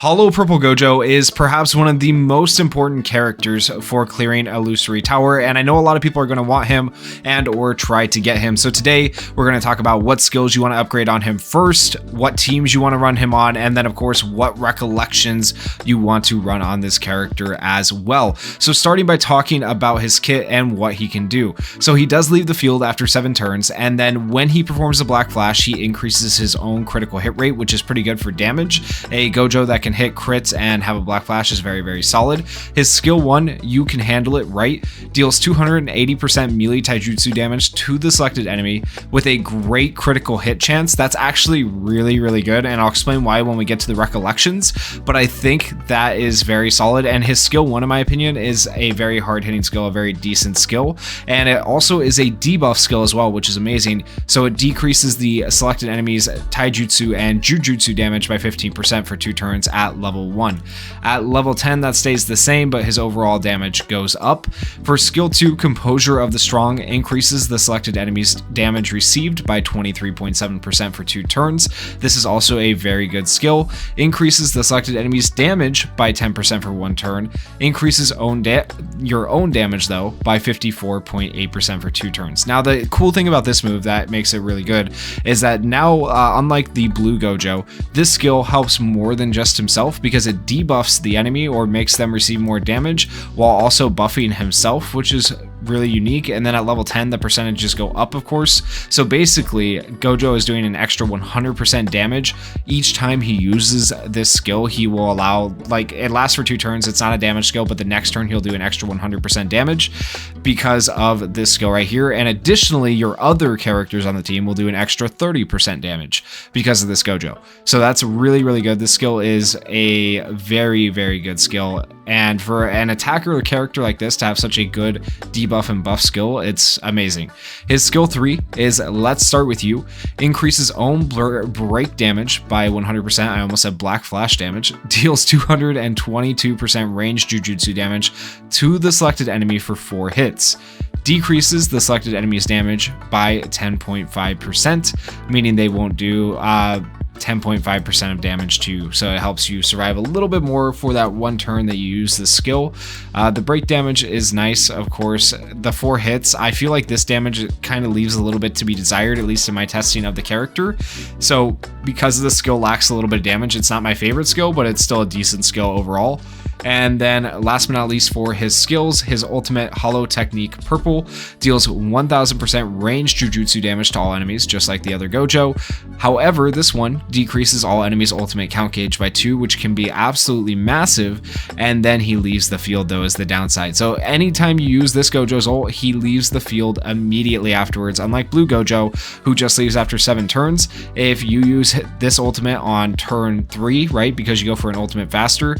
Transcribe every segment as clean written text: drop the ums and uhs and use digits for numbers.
Hollow Purple Gojo is perhaps one of the most important characters for clearing Illusory Tower, and I know a lot of people are going to want him and or try to get him. So today we're going to talk about what skills you want to upgrade on him first, what teams you want to run him on, and then of course what recollections you want to run on this character as well. So starting by talking about his kit and what he can do. So he does leave the field after 7 turns, and then when he performs a Black Flash, he increases his own critical hit rate, which is pretty good for damage. A Gojo that can hit crits and have a Black Flash is very solid. His skill 1, You Can Handle It Right, deals 280% melee taijutsu damage to the selected enemy with a great critical hit chance. That's actually really good, and I'll explain why when we get to the recollections, but I think that is very solid. And his skill 1, in my opinion, is a very hard hitting skill, a very decent skill, and it also is a debuff skill as well, which is amazing. So it decreases the selected enemy's taijutsu and jujutsu damage by 15% for 2 turns at level 1. At level 10 that stays the same, but his overall damage goes up. For skill 2, Composure of the Strong, increases the selected enemy's damage received by 23.7% for 2 turns. This is also a very good skill. Increases the selected enemy's damage by 10% for 1 turn. Increases your own damage though by 54.8% for 2 turns. Now the cool thing about this move that makes it really good is that now, unlike the blue Gojo, this skill helps more than just himself, because it debuffs the enemy or makes them receive more damage while also buffing himself, which is really unique. And then at level 10 the percentages go up, of course. So basically Gojo is doing an extra 100% damage each time he uses this skill. He will allow, like, it lasts for 2 turns, it's not a damage skill, but the next turn he'll do an extra 100% damage because of this skill right here. And additionally, your other characters on the team will do an extra 30% damage because of this Gojo. So that's really good. This skill is a very good skill, and for an attacker or character like this to have such a good debuff and buff skill, it's amazing. His skill 3 is Let's Start With You, increases own break damage by 100%. I almost said Black Flash damage. Deals 222% range jujutsu damage to the selected enemy for 4 hits. Decreases the selected enemy's damage by 10.5%, meaning they won't do 10.5% of damage to you, so it helps you survive a little bit more for that 1 turn that you use this skill. The break damage is nice, of course. The 4 hits, I feel like this damage kind of leaves a little bit to be desired, at least in my testing of the character. So because the skill lacks a little bit of damage, it's not my favorite skill, but it's still a decent skill overall. And then last but not least, for his skills, his ultimate Hollow Technique Purple deals 1000% range jujutsu damage to all enemies, just like the other Gojo. However, this one decreases all enemies' ultimate count gauge by 2, which can be absolutely massive, and then he leaves the field though is the downside. So anytime you use this Gojo's ult, he leaves the field immediately afterwards, unlike blue Gojo, who just leaves after 7 turns. If you use this ultimate on turn 3, right, because you go for an ultimate faster,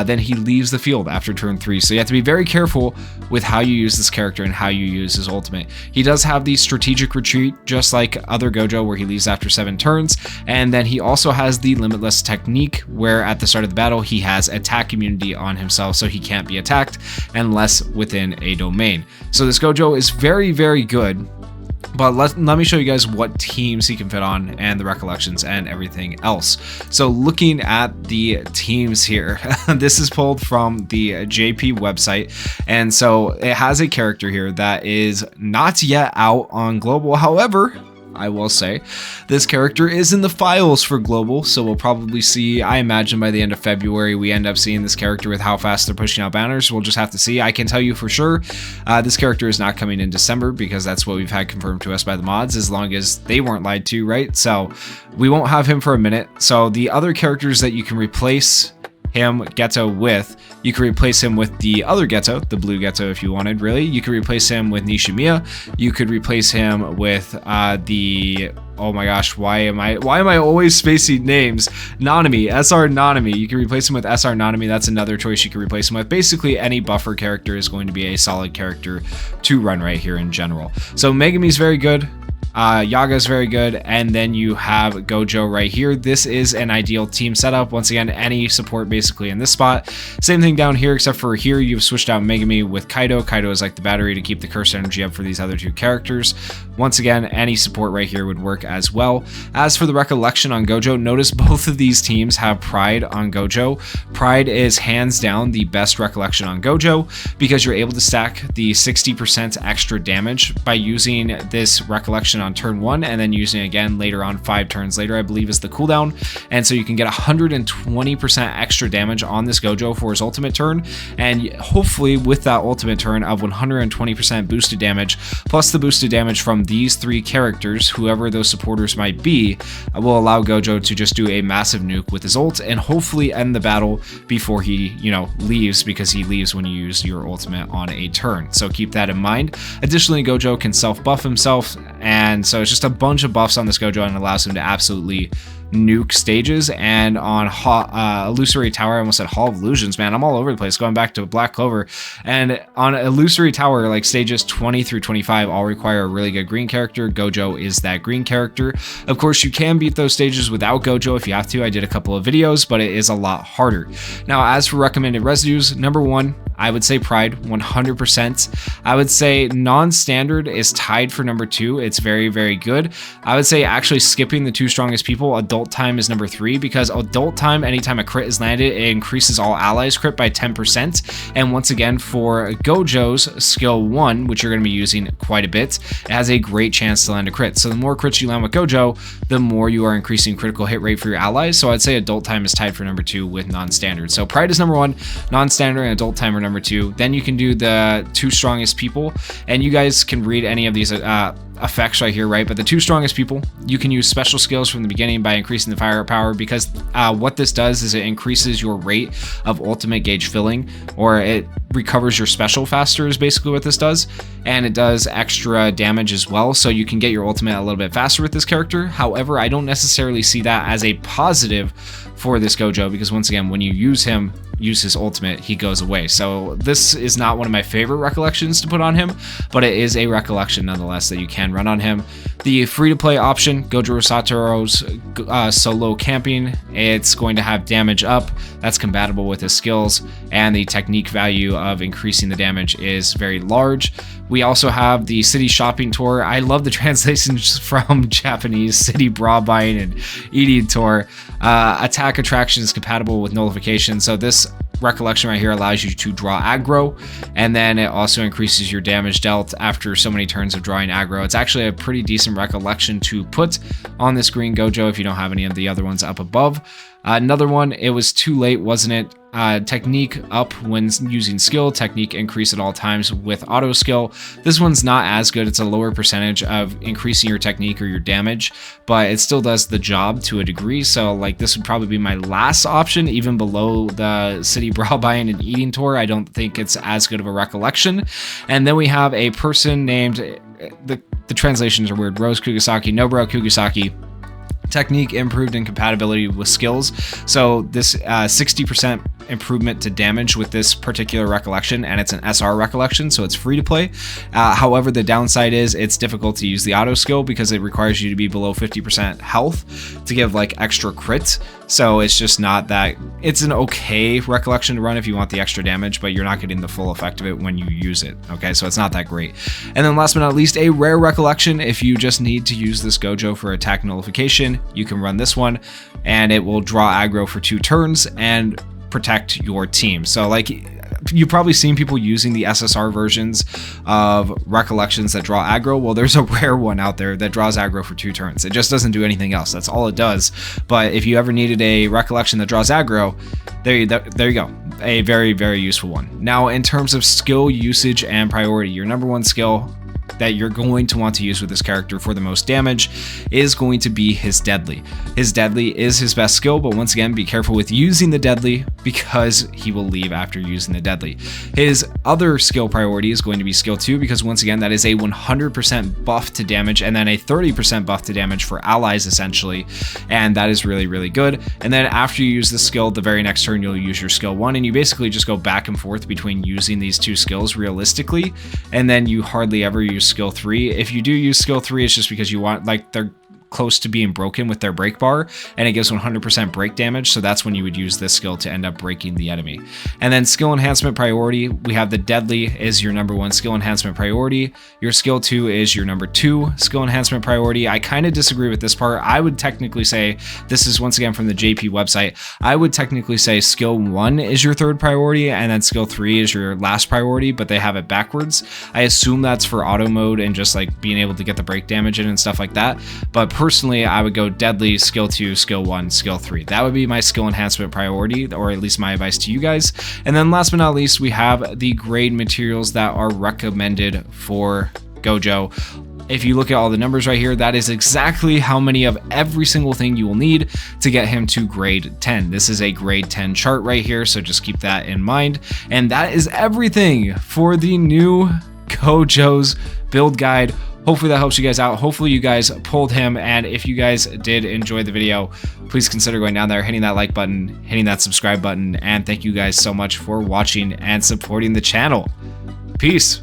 then he leaves the field after turn 3. So you have to be very careful with how you use this character and how you use his ultimate. He does have the strategic retreat, just like other Gojo, where he leaves after 7 turns, and then he also has the limitless technique, where at the start of the battle he has attack immunity on himself, so he can't be attacked unless within a domain. So this Gojo is very good. But let me show you guys what teams he can fit on and the recollections and everything else. So looking at the teams here, this is pulled from the JP website. And so it has a character here that is not yet out on global. However, I will say this character is in the files for global, so we'll probably see, I imagine by the end of February, we end up seeing this character with how fast they're pushing out banners. We'll just have to see. I can tell you for sure, this character is not coming in December, because that's what we've had confirmed to us by the mods, as long as they weren't lied to, right? So we won't have him for a minute. So the other characters that you can replace him, Geto, with, you can replace him with the other Geto, the blue Geto if you wanted, really. You could replace him with Nishimiya. You could replace him with the, oh my gosh, why am I always spacing names? Nanami, SR Nanami. You can replace him with SR Nanami. That's another choice you can replace him with. Basically, any buffer character is going to be a solid character to run right here in general. So Megami's very good. Yaga is very good, and then you have Gojo right here. This is an ideal team setup. Once again, any support basically in this spot. Same thing down here, except for here you've switched out Megami with Kaido. Kaido is like the battery to keep the curse energy up for these other 2 characters. Once again, any support right here would work as well. As for the Recollection on Gojo, notice both of these teams have Pride on Gojo. Pride is hands down the best Recollection on Gojo because you're able to stack the 60% extra damage by using this Recollection on turn 1 and then using it again later on 5 turns later, I believe is the cooldown. And so you can get 120% extra damage on this Gojo for his ultimate turn, and hopefully with that ultimate turn of 120% boosted damage plus the boosted damage from these 3 characters, whoever those supporters might be, will allow Gojo to just do a massive nuke with his ult and hopefully end the battle before he, leaves, because he leaves when you use your ultimate on a turn. So keep that in mind. Additionally, Gojo can self-buff himself, and so it's just a bunch of buffs on this Gojo and allows him to absolutely nuke stages. And on Illusory Tower, I almost said Hall of Illusions, man, I'm all over the place, going back to Black Clover. And on Illusory Tower, like stages 20 through 25 all require a really good green character. Gojo is that green character. Of course, you can beat those stages without Gojo if you have to. I did a couple of videos, but it is a lot harder. Now, as for recommended residues, number 1, I would say Pride, 100%. I would say non-standard is tied for number 2. It's very, very good. I would say actually skipping the 2 strongest people, Adult Time is number 3, because Adult Time, anytime a crit is landed, it increases all allies crit by 10%. And once again, for Gojo's skill 1, which you're going to be using quite a bit, it has a great chance to land a crit. So the more crits you land with Gojo, the more you are increasing critical hit rate for your allies. So I'd say Adult Time is tied for number 2 with non-standard. So Pride is number 1, non-standard and Adult Time are number 2. Then you can do the 2 strongest people, and you guys can read any of these effects right here, right? But the 2 strongest people, you can use special skills from the beginning by increasing the firepower, because what this does is it increases your rate of ultimate gauge filling, or it recovers your special faster is basically what this does, and it does extra damage as well, so you can get your ultimate a little bit faster with this character. However, I don't necessarily see that as a positive for this Gojo, because once again, when you use his ultimate, he goes away. So this is not one of my favorite recollections to put on him, but it is a recollection nonetheless that you can run on him. The free-to-play option, Gojo Satoru's solo camping, it's going to have damage up. That's compatible with his skills, and the technique value of increasing the damage is very large. We also have the City Shopping Tour. I love the translations from Japanese. City Bra Buying and Eating Tour. Attack Attraction is compatible with Nullification. So this Recollection right here allows you to draw aggro, and then it also increases your damage dealt after so many turns of drawing aggro. It's actually a pretty decent Recollection to put on this green Gojo if you don't have any of the other ones up above. Another one, it was too late, wasn't it? Technique up when using skill, technique increase at all times with auto skill. This one's not as good. It's a lower percentage of increasing your technique or your damage, but it still does the job to a degree. So like this would probably be my last option, even below the City Bra Buying and Eating Tour. I don't think it's as good of a Recollection. And then we have a person named, the translations are weird, Rose Kugisaki, Noburo Kugisaki. Technique improved in compatibility with skills. So this 60% improvement to damage with this particular Recollection, and it's an SR Recollection, so it's free to play. However, the downside is it's difficult to use the auto skill because it requires you to be below 50% health to give like extra crit. So it's just not that, it's an okay Recollection to run if you want the extra damage, but you're not getting the full effect of it when you use it. Okay, so it's not that great. And then last but not least, a rare Recollection. If you just need to use this Gojo for attack nullification, you can run this one, and it will draw aggro for 2 turns and protect your team. So like you've probably seen people using the SSR versions of Recollections that draw aggro. Well, there's a rare one out there that draws aggro for 2 turns. It just doesn't do anything else. That's all it does. But if you ever needed a Recollection that draws aggro, there you go. A very, very useful one. Now, in terms of skill usage and priority, your number 1 skill that you're going to want to use with this character for the most damage is going to be his Deadly. His Deadly is his best skill, but once again, be careful with using the Deadly because he will leave after using the Deadly. His other skill priority is going to be skill 2, because once again, that is a 100% buff to damage and then a 30% buff to damage for allies essentially, and that is really, really good. And then after you use the skill, the very next turn you'll use your skill 1, and you basically just go back and forth between using these 2 skills realistically, and then you hardly ever use skill 3. If you do use skill 3, it's just because you want, like, they're close to being broken with their break bar, and it gives 100% break damage, so that's when you would use this skill to end up breaking the enemy. And then skill enhancement priority, we have the deadly is your number 1 skill enhancement priority, your skill 2 is your number 2 skill enhancement priority. I kind of disagree with this part. I would technically say, this is once again from the JP website, I would technically say skill 1 is your 3rd priority, and then skill 3 is your last priority, but they have it backwards. I assume that's for auto mode and just like being able to get the break damage in and stuff like that. But personally, I would go deadly, skill 2, skill 1, skill 3. That would be my skill enhancement priority, or at least my advice to you guys. And then last but not least, we have the grade materials that are recommended for Gojo. If you look at all the numbers right here, that is exactly how many of every single thing you will need to get him to grade 10. This is a grade 10 chart right here, so just keep that in mind. And that is everything for the new Gojo's build guide. Hopefully that helps you guys out. Hopefully you guys pulled him, and if you guys did enjoy the video, please consider going down there, hitting that like button, hitting that subscribe button, and thank you guys so much for watching and supporting the channel. Peace.